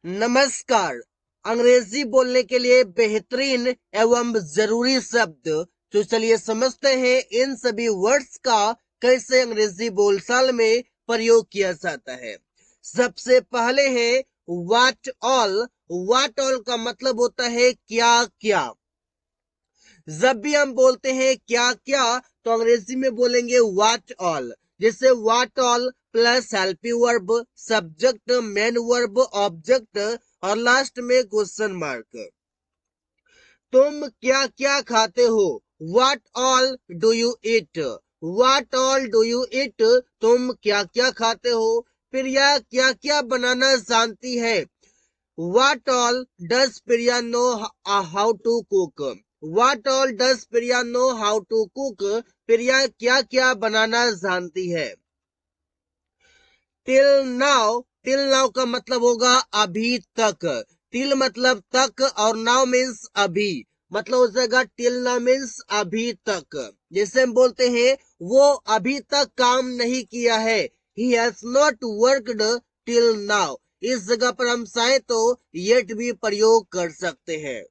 नमस्कार। अंग्रेजी बोलने के लिए बेहतरीन एवं जरूरी शब्द, तो चलिए समझते हैं इन सभी वर्ड्स का कैसे अंग्रेजी बोलचाल में प्रयोग किया जाता है। सबसे पहले है व्हाट ऑल। व्हाट ऑल का मतलब होता है क्या क्या। जब भी हम बोलते हैं क्या क्या तो अंग्रेजी में बोलेंगे व्हाट ऑल। जैसे what all plus helping verb, subject, main verb, object और लास्ट में क्वेश्चन मार्क। तुम क्या क्या खाते हो? What all do you eat? What all do you eat? तुम क्या क्या खाते हो? फिर यह क्या क्या बनाना जानती है? What all does Priya know how to cook? What all does Priya know how to cook? प्रिया क्या क्या बनाना जानती है? टिल नाउ का मतलब होगा अभी तक। टिल मतलब तक और नाउ मीन्स अभी, मतलब हो जाएगा टिल नाउ मीन्स अभी तक। जैसे हम बोलते हैं वो अभी तक काम नहीं किया है, he has not worked till now. इस जगह पर हम चाहे तो येट भी प्रयोग कर सकते हैं।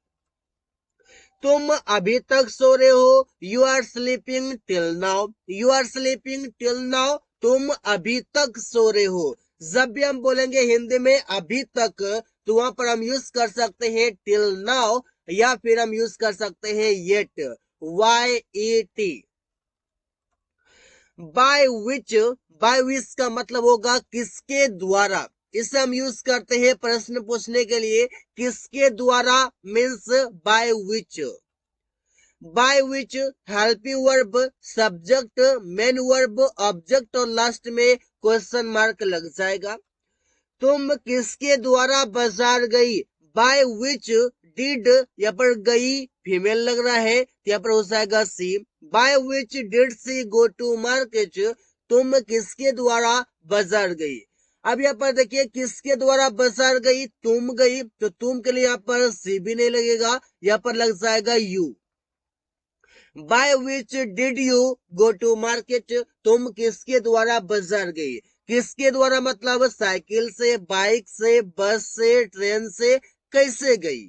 तुम अभी तक सो रहे हो, you are sleeping till now. You are sleeping till now, तुम अभी तक सो रहे हो। जब भी हम बोलेंगे हिंदी में अभी तक तो वहां पर हम यूज कर सकते हैं टिल नाउ या फिर हम यूज कर सकते हैं येट, YET। बाय विच का मतलब होगा किसके द्वारा। इसे हम यूज करते हैं प्रश्न पूछने के लिए, किसके द्वारा means by which. By which helping verb, subject, main verb, object और लास्ट में क्वेश्चन मार्क लग जाएगा। तुम किसके द्वारा बाजार गई? बाय विच डिड, यहाँ पर गई फीमेल लग रहा है, यहाँ पर हो जाएगा C. By which did C go to market? तुम किसके द्वारा बाजार गई? अब यहाँ पर देखिए किसके द्वारा बाजार गई, तुम गई, तो तुम के लिए यहाँ पर सी भी नहीं लगेगा, यहाँ पर लग जाएगा you. By which did you go to market? तुम किसके द्वारा बाजार गई? किसके द्वारा मतलब साइकिल से, बाइक से, बस से, ट्रेन से, कैसे गई?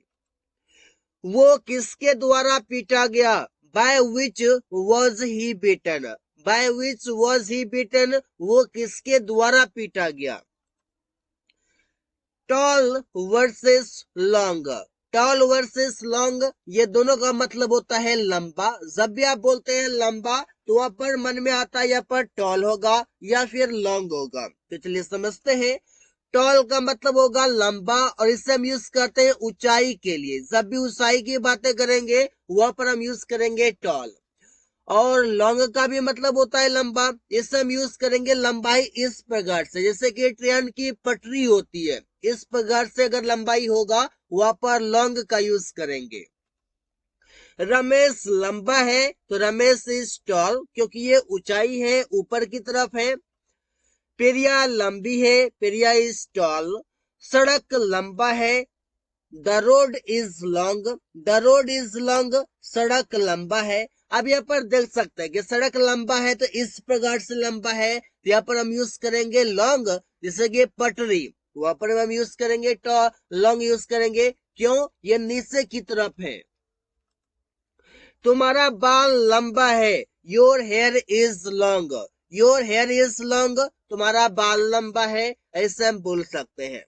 वो किसके द्वारा पीटा गया? By which was he beaten? By which was he beaten? वो किसके द्वारा पीटा गया? Tall versus long. Tall versus long ये दोनों का मतलब होता है लंबा। जब भी आप बोलते हैं लंबा तो वहां पर मन में आता है यहाँ पर टॉल होगा या फिर लॉन्ग होगा। तो चलिए समझते हैं। टॉल का मतलब होगा लंबा और इसे हम यूज करते हैं ऊंचाई के लिए। जब भी ऊंचाई की बातें करेंगे वहां पर हम यूज करेंगे टॉल। और लॉन्ग का भी मतलब होता है लंबा। इसे हम यूज करेंगे लंबाई इस प्रकार से, जैसे कि ट्रेन की पटरी होती है, इस प्रकार से अगर लंबाई होगा वहां पर लॉन्ग का यूज करेंगे। रमेश लंबा है तो रमेश इज टॉल, क्योंकि ये ऊंचाई है, ऊपर की तरफ है। प्रिया लंबी है, प्रिया इज टॉल। सड़क लंबा है, the road is long, the road is long, सड़क लंबा है। अब यहाँ पर देख सकते हैं कि सड़क लंबा है तो इस प्रकार से लंबा है, तो यहाँ पर हम यूज करेंगे लॉन्ग। जैसे कि पटरी, वहां पर हम यूज करेंगे लॉन्ग यूज करेंगे। क्यों? ये नीचे की तरफ है। तुम्हारा बाल लंबा है, your here is long. Your here is long, तुम्हारा बाल लंबा है, ऐसे हम बोल सकते हैं।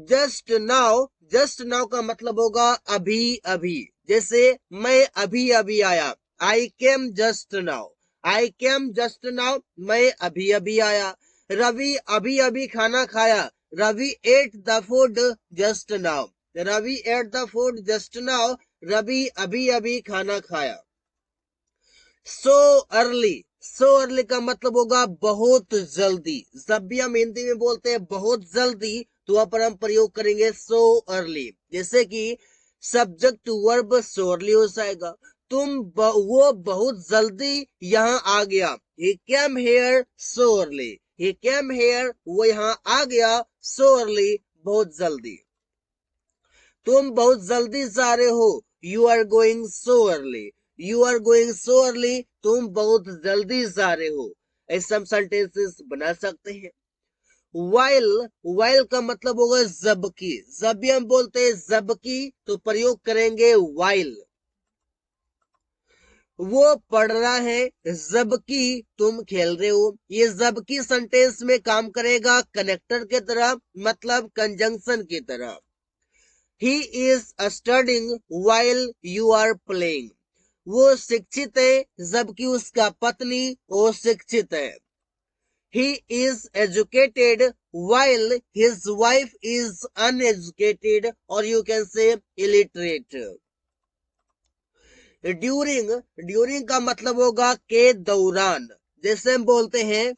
जस्ट नाउ, जस्ट नाउ का मतलब होगा अभी अभी। जैसे मैं अभी अभी आया, I came just now. I came just now, मैं अभी अभी आया। रवि अभी अभी खाना खाया, Ravi ate the food just now. Ravi ate the food just now, Ravi अभी अभी खाना खाया। सो अर्ली, सो अर्ली का मतलब होगा बहुत जल्दी। जब भी हम हिंदी में बोलते हैं बहुत जल्दी तो वहां पर हम प्रयोग करेंगे सो अर्ली। जैसे कि सब्जेक्ट वर्ब सो अर्ली हो जाएगा। वो बहुत जल्दी यहाँ आ गया, he came here so early। he came here, वो यहाँ आ गया, so early, बहुत जल्दी। तुम बहुत जल्दी जा रहे हो, you are going so early. You are going so early, तुम बहुत जल्दी जा रहे हो। ऐसे हम सेंटेंसेस बना सकते हैं। वाइल का मतलब होगा जबकि, जब भी हम बोलते हैं जबकि तो प्रयोग करेंगे वाइल। वो पढ़ रहा है जबकि तुम खेल रहे हो, ये जबकि सेंटेंस में काम करेगा कनेक्टर की तरह, मतलब कंजंक्शन की तरह। He is studying while you are playing, वो शिक्षित है जबकि उसका पत्नी वो शिक्षित है। He is educated while his wife is uneducated, or you can say illiterate. During का मतलब होगा के दौरान, जैसे हम बोलते हैं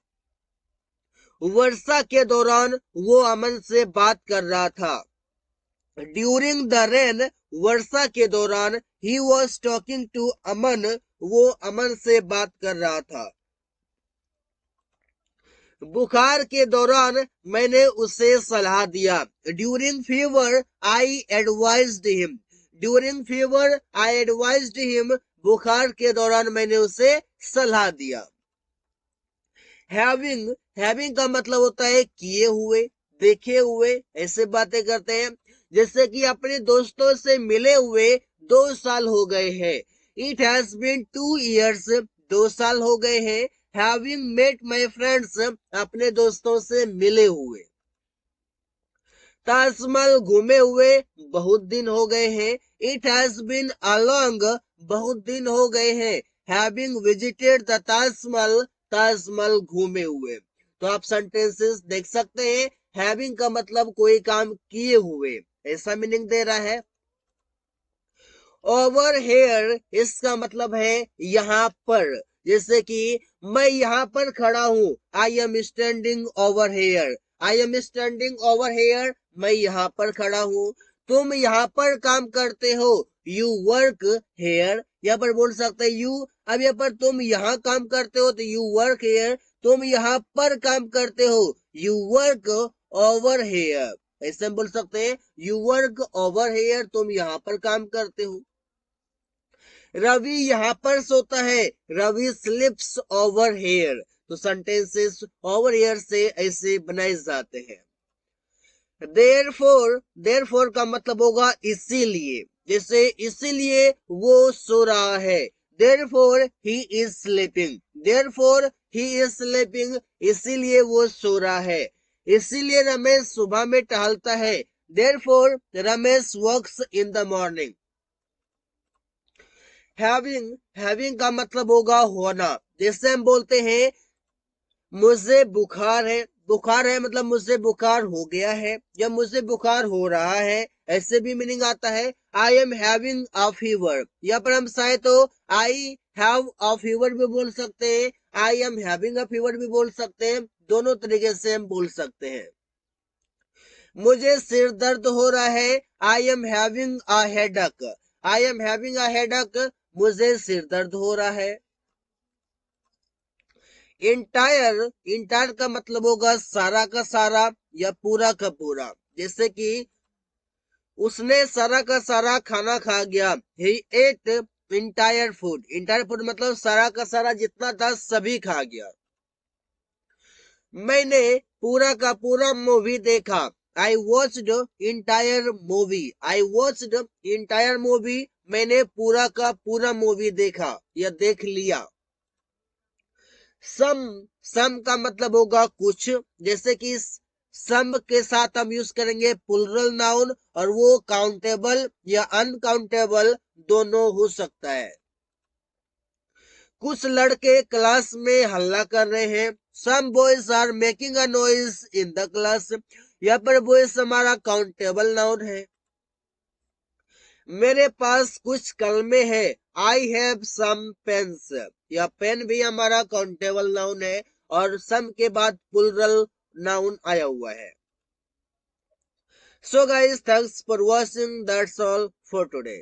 वर्षा के दौरान वो अमन से बात कर रहा था। ड्यूरिंग द रेन, वर्षा के दौरान, ही वॉज टॉकिंग टू अमन, वो अमन से बात कर रहा था। बुखार के दौरान मैंने उसे सलाह दिया। ड्यूरिंग फीवर आई एडवाइज्ड हिम, ड्यूरिंग फीवर आई एडवाइज्ड हिम, बुखार के दौरान मैंने उसे सलाह दिया। हैविंग का मतलब होता है किए हुए, देखे हुए, ऐसे बातें करते हैं। जैसे कि अपने दोस्तों से मिले हुए 2 साल हो गए हैं। इट हैज बीन 2 years, 2 साल हो गए हैं। हैविंग मेट माई फ्रेंड्स, अपने दोस्तों से मिले हुए। ताजमहल घूमे हुए बहुत दिन हो गए हैं। It has been a long, बहुत दिन हो गए हैं। Having visited the Taj Mahal, Taj Mahal घूमे हुए। तो आप सेंटेंसेस देख सकते हैं, हैविंग का मतलब कोई काम किए हुए, ऐसा मीनिंग दे रहा है। ओवर हेयर, इसका मतलब है यहाँ पर, जैसे कि मैं यहाँ पर खड़ा हूं, I am standing over here, I am standing over here, मैं यहाँ पर खड़ा हूं। तुम यहाँ पर काम करते हो, यू वर्क हेयर, यहाँ पर बोल सकते यू। अब यहाँ पर तुम यहाँ काम करते हो तो यू वर्क हेयर, तुम यहाँ पर काम करते हो, यू वर्क ओवर हेयर, ऐसे हम बोल सकते हैं यू वर्क ओवर हेयर, तुम यहाँ पर काम करते हो। रवि यहाँ पर सोता है, रवि स्लिप्स ओवर हेयर। तो सेंटेंसेस ओवर हेयर से ऐसे बनाए जाते हैं। देयरफॉर का मतलब होगा इसीलिए, जैसे इसीलिए वो सो रहा है। Therefore he is sleeping, therefore he is sleeping, इसीलिए वो सो रहा है। इसीलिए रमेश सुबह में टहलता है। Therefore Ramesh works in the morning. Having का मतलब होगा होना, जैसे हम बोलते हैं मुझे बुखार है मतलब मुझे बुखार हो गया है या मुझे बुखार हो रहा है, ऐसे भी मीनिंग आता है। I am having a fever, यहाँ पर हम चाहे तो आई हैव अ फीवर भी बोल सकते हैं, I am having a fever भी बोल सकते हैं, दोनों तरीके से हम बोल सकते हैं। मुझे सिर दर्द हो रहा है, I am having a headache, I am having a headache, मुझे सिर दर्द हो रहा है। इंटायर का मतलब होगा सारा का सारा या पूरा का पूरा, जैसे कि उसने सारा का सारा खाना खा गया। ही एट इंटायर फूड मतलब सारा का सारा जितना था सभी खा गया। मैंने पूरा का पूरा मूवी देखा। I watched entire movie, I watched entire movie, मैंने पूरा का पूरा मूवी देखा या देख लिया। सम का मतलब होगा कुछ, जैसे कि सम के साथ हम यूज करेंगे प्लूरल नाउन, और वो काउंटेबल या अनकाउंटेबल दोनों हो सकता है। कुछ लड़के क्लास में हल्ला कर रहे हैं। Some boys are making a noise in the class, यहाँ पर बॉयज हमारा काउंटेबल नाउन है। मेरे पास कुछ कलमे हैं, आई हैव सम पेन्स, या पेन भी हमारा काउंटेबल नाउन है और सम के बाद प्लूरल नाउन आया हुआ है। So guys, thanks for watching, that's all for today.